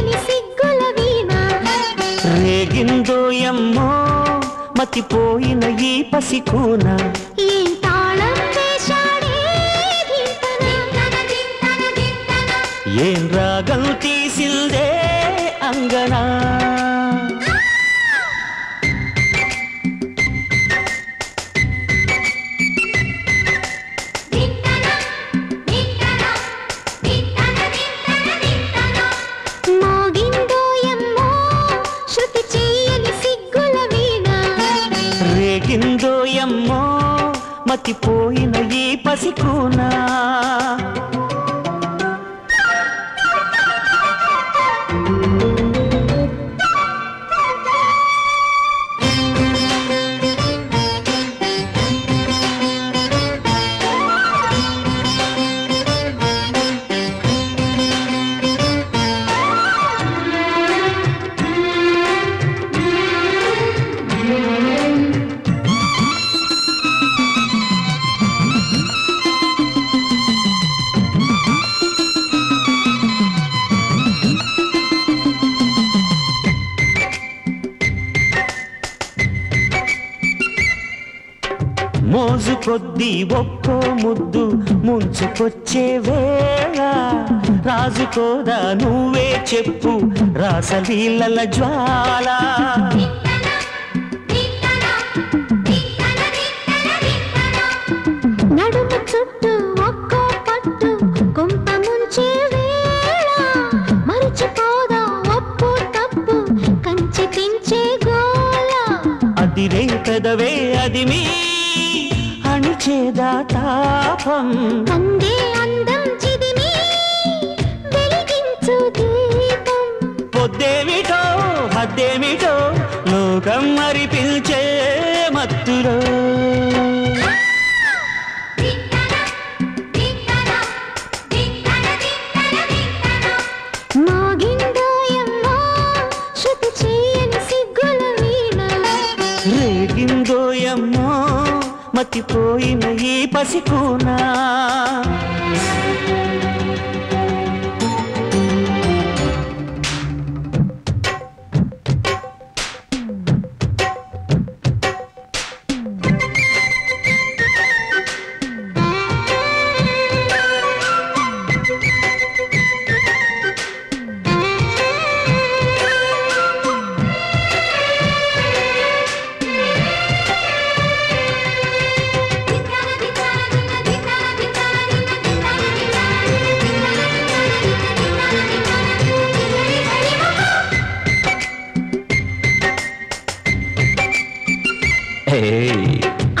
చేయని సిగ్గుల వీణ రేగిందో ఎమ్మో మతిపోయిన ఈ పసికూన ఏం తాళం వేశాడే ఏం రాగం తీసిందే అంగనా రేగిందో ఎమ్మో మతిపోయిన ఈ పసికూనా మోజు కొద్దీ ఒక్కో ముద్దు ముంచుకొచ్చే వేళ రాజుకోదా నువ్వే చెప్పు రాసలీలల జ్వాల నడుము చుట్టూ ఒక్కో పట్టు కొంప ముంచే వేళ మరిచిపోదా ఒప్పు తప్పు కంచి తెంచే గోల అదిరే పెదవే అది మీ అణిచేదా తాపం అందే అందం చిదిమి వెలిగించు దీపం పొద్దేమిటో హద్దేమిటో లోకం మరి పిలిచే మత్తులో మోగిందో ఎమ్మో శృతి చేయని సిగ్గుల వీణ రేగిందో ఎమ్మో మతిపోయిన ఈ పసికూనా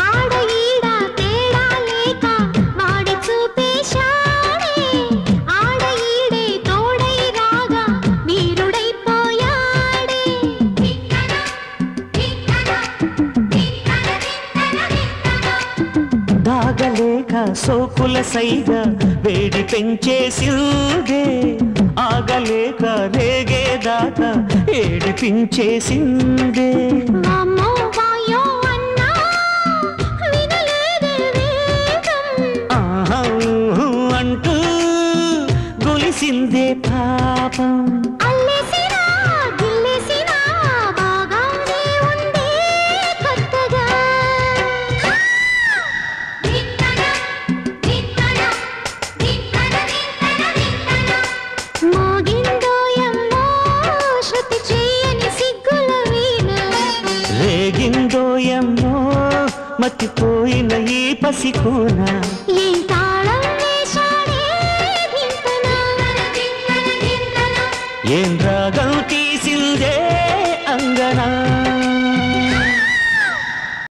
ఆడ ఈడ తేడా లేక వాడి చూపేశాడే ఆడ ఈడే తోడై రాగా వీరుడైపోయాడే దాగలేక సోకుల సైగా వేడి పెంచేసిందే ఆగలేక రేగేదాకా ఏడిపించేసిందే వామ్మో వాయో అన్నా వినలేదే వేగం ఆహా అంటూ గొలిసిందే పాపం అల్లేసినా గిల్లేసినా బాగానే ఉందే కొత్తగా మోగిందో ఎమ్మో శృతి చేయని సిగ్గుల వీణ రేగిందో ఎమ్మో మతిపోయిన ఈ పసికూన ఏం తాళం వేశాడే ధింతన ఏం రాగం